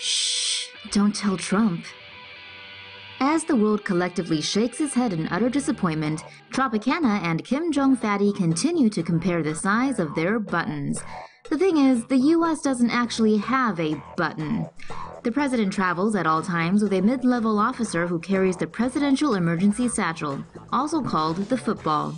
Shh, don't tell Trump. As the world collectively shakes its head in utter disappointment, Tropicana and Kim Jong Fatty continue to compare the size of their buttons. The thing is, the US doesn't actually have a button. The president travels at all times with a mid-level officer who carries the Presidential Emergency Satchel, also called the football.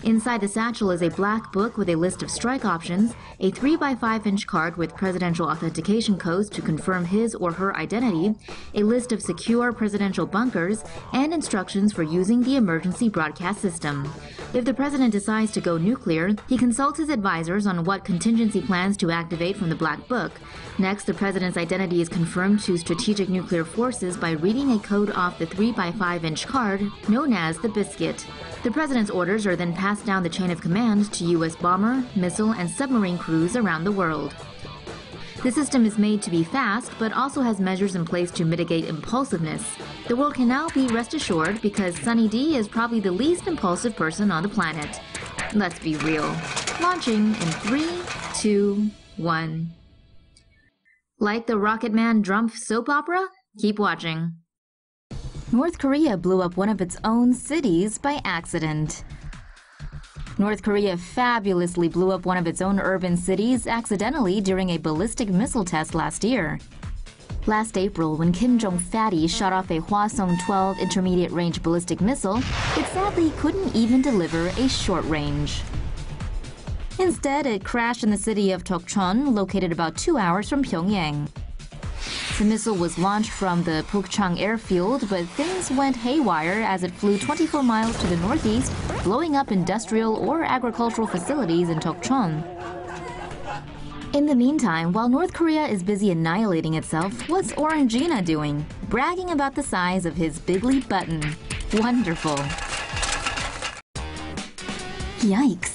Inside the satchel is a black book with a list of strike options, a 3x5-inch card with presidential authentication codes to confirm his or her identity, a list of secure presidential bunkers, and instructions for using the emergency broadcast system. If the president decides to go nuclear, he consults his advisors on what contingency plans to activate from the black book. Next, the president's identity is confirmed to strategic nuclear forces by reading a code off the 3x5-inch card, known as the biscuit. The president's orders are then passed down the chain of command to U.S. bomber, missile, and submarine crews around the world. The system is made to be fast, but also has measures in place to mitigate impulsiveness. The world can now be rest assured because Sunny D is probably the least impulsive person on the planet. Let's be real. Launching in 3, 2, 1. Like the Rocket Man Drumpf soap opera? Keep watching. North Korea blew up one of its own cities by accident. North Korea fabulously blew up one of its own urban cities accidentally during a ballistic missile test last year. Last April, when Kim Jong Fatty shot off a Hwasong-12 intermediate-range ballistic missile, it sadly couldn't even deliver a short range. Instead, it crashed in the city of Tokchon, located about 2 hours from Pyongyang. The missile was launched from the Pukchang airfield, but things went haywire as it flew 24 miles to the northeast, blowing up industrial or agricultural facilities in Tokchon. In the meantime, while North Korea is busy annihilating itself, what's Orangina doing? Bragging about the size of his bigly button. Wonderful. Yikes.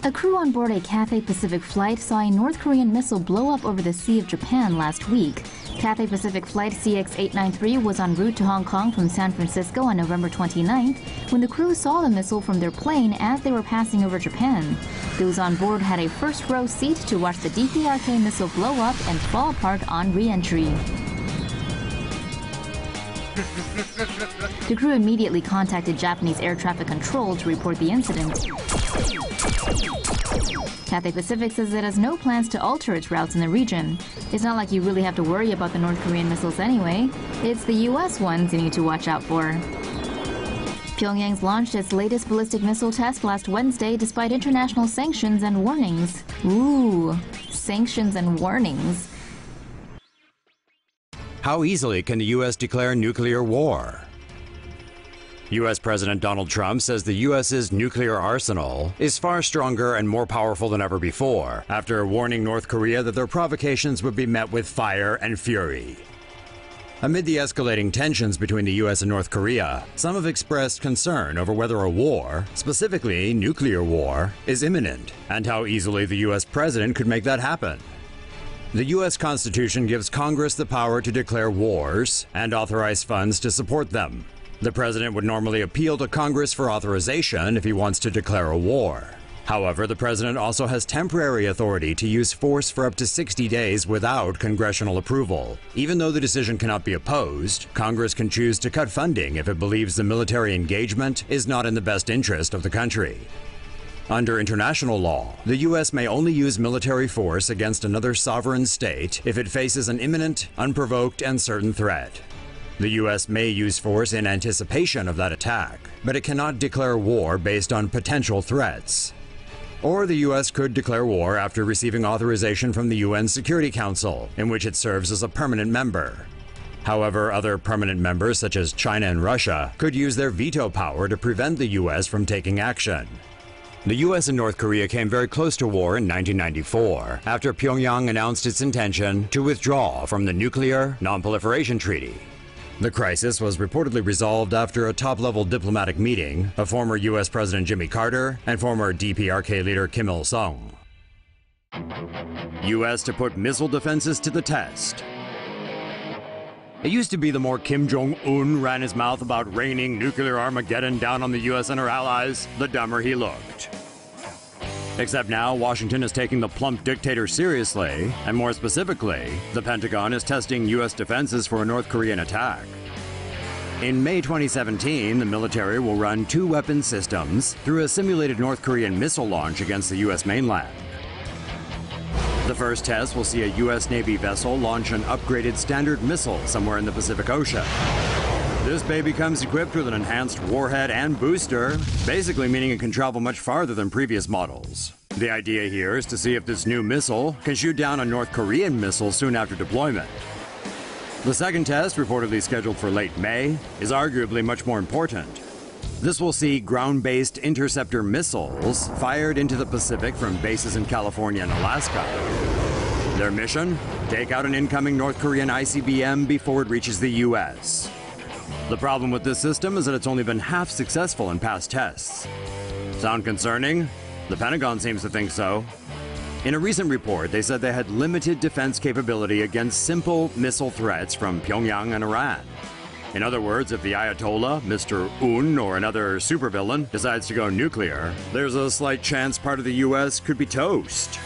A crew on board a Cathay Pacific flight saw a North Korean missile blow up over the Sea of Japan last week. Cathay Pacific flight CX-893 was en route to Hong Kong from San Francisco on November 29th when the crew saw the missile from their plane as they were passing over Japan. Those on board had a first-row seat to watch the DPRK missile blow up and fall apart on re-entry. The crew immediately contacted Japanese air traffic control to report the incident. Cathay Pacific says it has no plans to alter its routes in the region. It's not like you really have to worry about the North Korean missiles anyway. It's the US ones you need to watch out for. Pyongyang's launched its latest ballistic missile test last Wednesday despite international sanctions and warnings. Ooh, sanctions and warnings. How easily can the U.S. declare nuclear war? U.S. President Donald Trump says the U.S.'s nuclear arsenal is far stronger and more powerful than ever before, after warning North Korea that their provocations would be met with fire and fury. Amid the escalating tensions between the U.S. and North Korea, some have expressed concern over whether a war, specifically nuclear war, is imminent, and how easily the U.S. president could make that happen. The U.S. Constitution gives Congress the power to declare wars and authorize funds to support them. The president would normally appeal to Congress for authorization if he wants to declare a war. However, the president also has temporary authority to use force for up to 60 days without congressional approval. Even though the decision cannot be opposed, Congress can choose to cut funding if it believes the military engagement is not in the best interest of the country. Under international law, the U.S. may only use military force against another sovereign state if it faces an imminent, unprovoked, and certain threat. The U.S. may use force in anticipation of that attack, but it cannot declare war based on potential threats. Or the U.S. could declare war after receiving authorization from the UN Security Council, in which it serves as a permanent member. However, other permanent members, such as China and Russia, could use their veto power to prevent the U.S. from taking action. The U.S. and North Korea came very close to war in 1994, after Pyongyang announced its intention to withdraw from the Nuclear Non-Proliferation Treaty. The crisis was reportedly resolved after a top-level diplomatic meeting of former U.S. President Jimmy Carter and former DPRK leader Kim Il-sung. U.S. to put missile defenses to the test. It used to be the more Kim Jong-un ran his mouth about raining nuclear Armageddon down on the U.S. and her allies, the dumber he looked. Except now, Washington is taking the plump dictator seriously, and more specifically, the Pentagon is testing U.S. defenses for a North Korean attack. In May 2017, the military will run 2 weapon systems through a simulated North Korean missile launch against the U.S. mainland. The first test will see a U.S. Navy vessel launch an upgraded Standard missile somewhere in the Pacific Ocean. This baby comes equipped with an enhanced warhead and booster, basically meaning it can travel much farther than previous models. The idea here is to see if this new missile can shoot down a North Korean missile soon after deployment. The second test, reportedly scheduled for late May, is arguably much more important. This will see ground-based interceptor missiles fired into the Pacific from bases in California and Alaska. Their mission? Take out an incoming North Korean ICBM before it reaches the U.S. The problem with this system is that it's only been half successful in past tests. Sound concerning? The Pentagon seems to think so. In a recent report, they said they had limited defense capability against simple missile threats from Pyongyang and Iran. In other words, if the Ayatollah, Mr. Un, or another supervillain decides to go nuclear, there's a slight chance part of the U.S. could be toast.